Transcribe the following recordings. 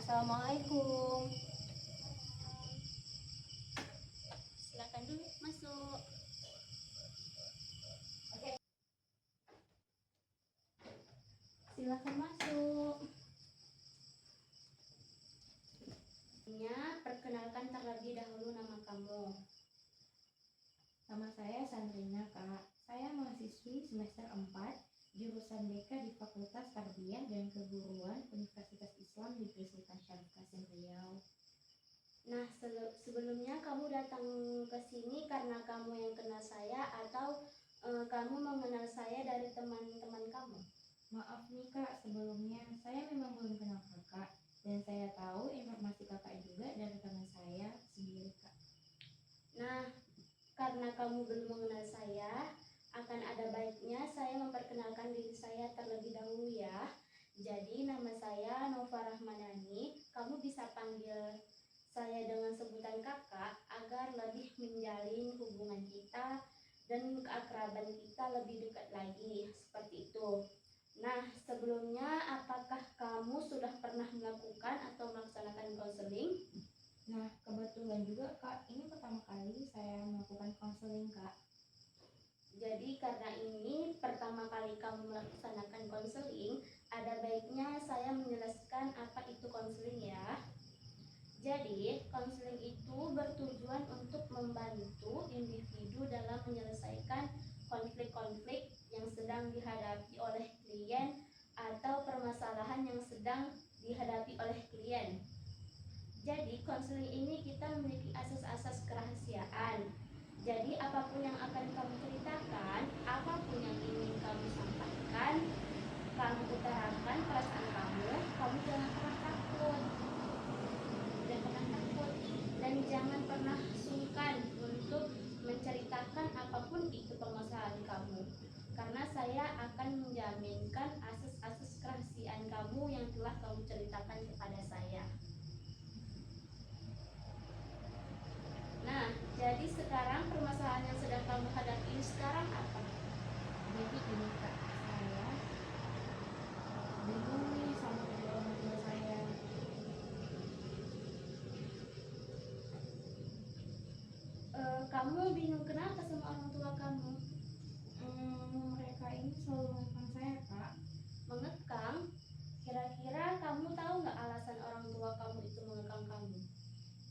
Assalamualaikum. Silakan dulu masuk. Silakan masuk. Perkenalkan terlebih dahulu nama kamu. Nama saya Sandrina, Kak. Saya mahasiswi semester 4, jurusan BK di Fakultas Tarbiyah dan Keguruan Universitas Islam Negeri Sultan Syarif Kasim Riau. Nah, sebelumnya kamu datang ke sini karena kamu yang kenal saya atau kamu mengenal saya dari teman-teman kamu? Maaf nih Kak, sebelumnya saya memang belum kenal Kakak, dan saya tahu informasi Kakak juga dari teman saya sendiri, Kak. Nah, karena kamu belum mengenal saya, akan ada baiknya saya memperkenalkan diri saya terlebih dahulu ya. Jadi nama saya Nova Rahmadani. Kamu bisa panggil saya dengan sebutan kakak agar lebih menjalin hubungan kita dan keakraban kita lebih dekat lagi, seperti itu. Nah, sebelumnya apakah kamu sudah pernah melakukan atau melaksanakan konseling? Nah, kebetulan juga Kak, ini pertama kali saya melakukan konseling, Kak. Jadi karena ini pertama kali kamu melaksanakan konseling, ada baiknya saya menjelaskan apa itu konseling ya. Jadi, konseling itu bertujuan untuk membantu individu dalam menyelesaikan konflik-konflik yang sedang dihadapi oleh klien atau permasalahan yang sedang dihadapi oleh klien. Jadi, konseling ini kita memiliki asas-asas kerahasiaan. Jadi, apapun yang akan kamu ceritakan, apapun yang ingin kamu sampaikan, kamu utarakan perasaan kamu jangan pernah takut. Dan jangan pernah sungkan untuk menceritakan apapun itu permasalahan kamu, karena saya akan menjaminkan asas-asas kerahasiaan kamu yang telah kamu ceritakan kepada saya. Nah, jadi sekarang permasalahan yang sedang kamu hadapi sekarang apa? Jadi gini Kak, saya bingung nih sama kedua orang tua saya. Kamu bingung kenapa sama orang tua kamu? Mereka ini selalu mengekang saya, Kak. Mengekang? Kira-kira kamu tahu nggak alasan orang tua kamu itu mengekang kamu?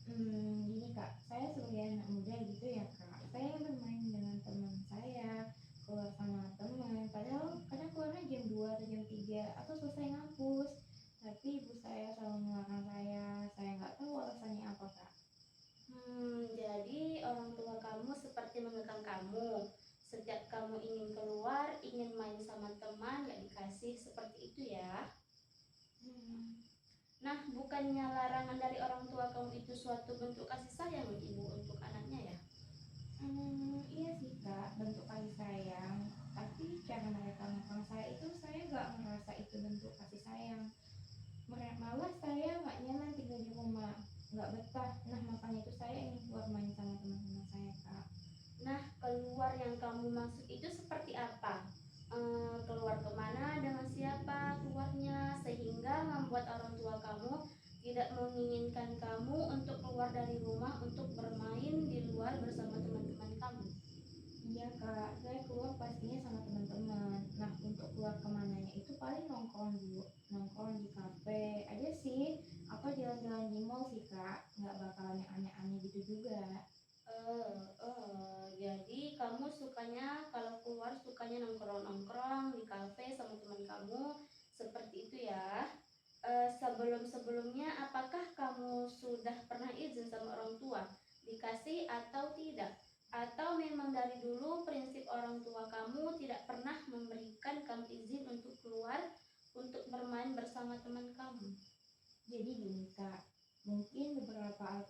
Gini Kak, saya sebagai anak muda gitu ya Kak, saya bermain dengan teman saya, keluar sama teman, padahal kadang keluarnya jam 2 atau jam 3 atau selesai ngampus, tapi ibu saya selalu melarang saya nggak tahu alasannya apa Kak. Jadi orang tua kamu seperti mengekang kamu. Setiap kamu ingin keluar, ingin main sama teman, nggak dikasih, seperti itu ya. Nah, bukannya larangan dari orang tua kamu itu suatu bentuk kasih sayang ibu untuk anaknya ya? Iya sih Kak, bentuk kasih sayang, tapi cara mereka ngekang saya itu saya nggak merasa itu bentuk kasih sayang. Malah saya nggak nyaman tinggal di rumah, nggak betah. Nah makanya itu saya ingin keluar main sama teman-teman saya Kak. Nah, keluar yang kamu maksud itu seperti apa? Keluar kemana, dengan siapa keluarnya, sehingga membuat orang tua kamu tidak menginginkan kamu untuk keluar dari rumah untuk bermain di luar bersama teman-teman kamu. Iya Kak, saya keluar pastinya sama teman-teman. Nah untuk keluar kemananya itu paling nongkrong dulu, nongkrong di kafe aja sih, atau jalan-jalan di mall sih Kak, nggak bakalan yang aneh-aneh gitu juga. Jadi kamu sukanya kalau keluar sukanya nongkrong-nongkrong di kafe sama teman kamu, seperti itu ya. Sebelum-sebelumnya apakah kamu sudah pernah izin sama orang tua? Dikasih atau tidak? Atau memang dari dulu prinsip orang tua kamu tidak pernah memberikan kamu izin untuk keluar untuk bermain bersama teman kamu? Jadi gini Kak, mungkin beberapa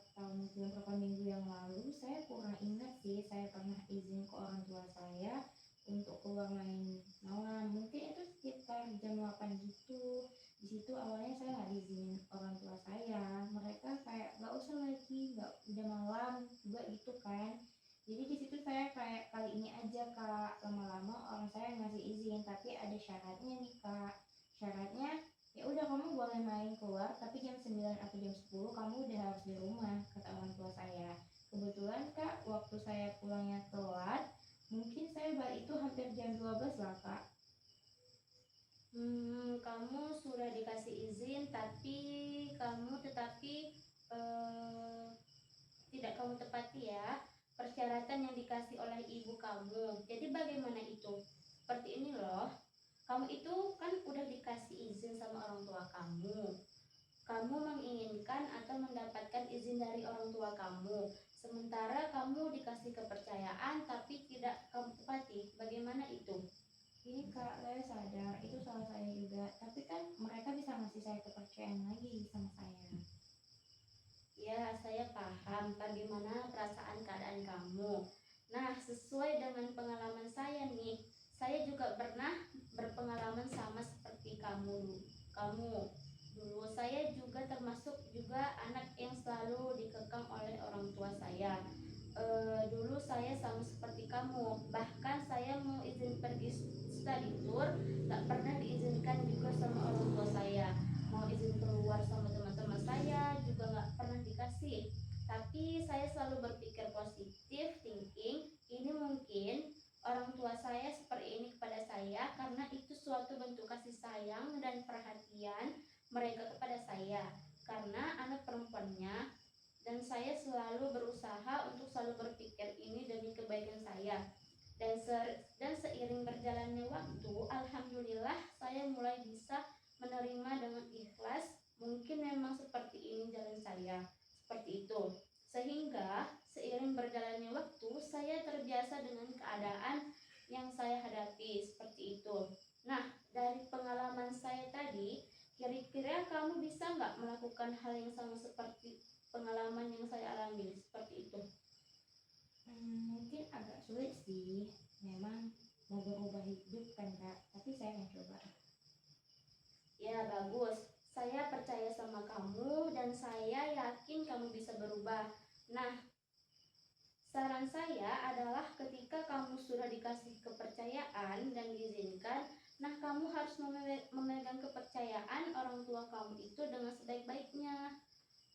minggu yang lalu saya kurang ingat sih saya pernah izin ke orang tua saya untuk keluar main malam. Mungkin itu sekitar jam 8 gitu. Di situ awalnya saya nggak diizinin orang tua saya. Mereka kayak nggak usah lagi, nggak udah malam juga gitu kan. Jadi di situ saya kayak kali ini aja Kak, lama-lama orang saya ngasih izin, tapi ada syaratnya nih Kak. Syaratnya ya udah kamu boleh main keluar tapi jam 9 atau jam 10 kamu udah harus di rumah, kata orang tua saya. Kebetulan Kak, waktu saya pulangnya telat, mungkin saya balik itu hampir jam 12 lah Kak. Kamu sudah dikasih izin, tapi kamu tidak kamu tepati ya persyaratan yang dikasih oleh ibu kamu. Jadi bagaimana itu? Seperti ini loh. Kamu itu kan udah dikasih izin sama orang tua kamu. Kamu menginginkan atau mendapatkan izin dari orang tua kamu. Sementara kamu dikasih kepercayaan tapi tidak kamu tepati. Bagaimana itu? Ini Kak, saya sadar itu salah saya juga, tapi kan mereka bisa ngasih saya kepercayaan lagi sama saya. Ya, saya paham bagaimana perasaan keadaan kamu. Nah, sesuai dengan pengalaman saya nih, saya juga pernah berpengalaman sama seperti kamu. Dulu saya juga termasuk juga anak yang selalu dikekang oleh orang tua saya. Dulu saya sama seperti kamu, bahkan saya mau izin pergi study tour, tak pernah diizinkan juga sama orang tua saya. Mau izin keluar sama teman-teman saya juga nggak pernah dikasih. Tapi saya selalu berpikir positif thinking, ini mungkin orang tua saya seperti ini kepada saya karena itu suatu bentuk kasih sayang dan perhatian mereka kepada saya karena anak perempuannya, dan saya selalu berusaha untuk selalu berpikir ini demi kebaikan saya. Dan seiring berjalannya waktu, alhamdulillah saya mulai bisa menerima dengan ikhlas. Mungkin memang seperti ini jalan saya, seperti itu. Sehingga seiring berjalannya waktu, saya terbiasa dengan keadaan yang saya hadapi, seperti itu. Nah, dari pengalaman saya tadi, kira-kira kamu bisa nggak melakukan hal yang sama seperti pengalaman yang saya alami, seperti itu? Mungkin agak sulit sih, memang mau berubah hidup kan Kak, tapi saya akan coba. Ya, bagus. Saya percaya sama kamu dan saya yakin kamu bisa berubah. Nah, saran saya adalah ketika kamu sudah dikasih kepercayaan dan diizinkan, nah kamu harus memegang kepercayaan orang tua kamu itu dengan sebaik-baiknya.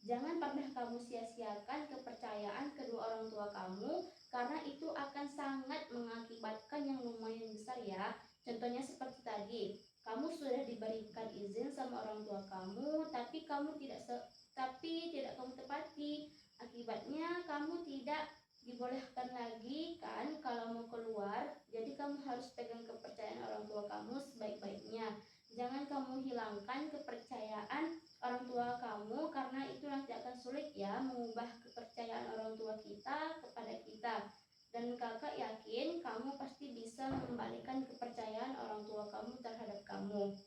Jangan pernah kamu sia-siakan kepercayaan kedua orang tua kamu karena itu akan sangat mengakibatkan yang lumayan besar ya. Contohnya seperti tadi, kamu sudah diberikan izin sama orang tua kamu, tapi tidak kamu tepati. Akibatnya kamu tidak dibolehkan lagi kan kalau mau keluar. Jadi kamu harus pegang kepercayaan orang tua kamu sebaik-baiknya. Jangan kamu hilangkan kepercayaan orang tua kamu karena itu nanti akan sulit ya mengubah kepercayaan orang tua kita kepada kita. Dan kakak yakin kamu pasti bisa mengembalikan kepercayaan orang tua kamu terhadap kamu.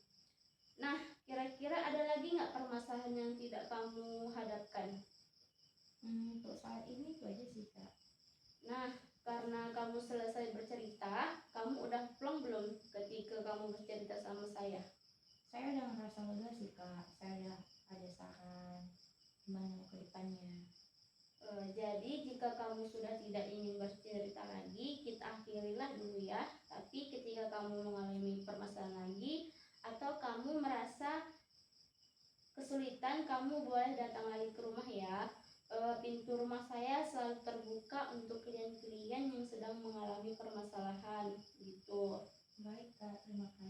Nah, kira-kira ada lagi nggak permasalahan yang tidak kamu hadapkan? Untuk saat ini itu aja sih Kak. Nah, karena kamu selesai bercerita, kamu udah plong belum ketika kamu bercerita sama saya? Saya udah ngerasa lega sih Kak, saya udah ada saran gimana ke depannya. Jadi jika kamu sudah tidak ingin bercerita lagi, kita akhirilah dulu ya. Tapi ketika kamu mengalami permasalahan lagi atau kamu merasa kesulitan, kamu boleh datang lagi ke rumah ya. Pintu rumah saya selalu terbuka untuk klien-klien yang sedang mengalami permasalahan gitu. Baik Kak, terima kasih.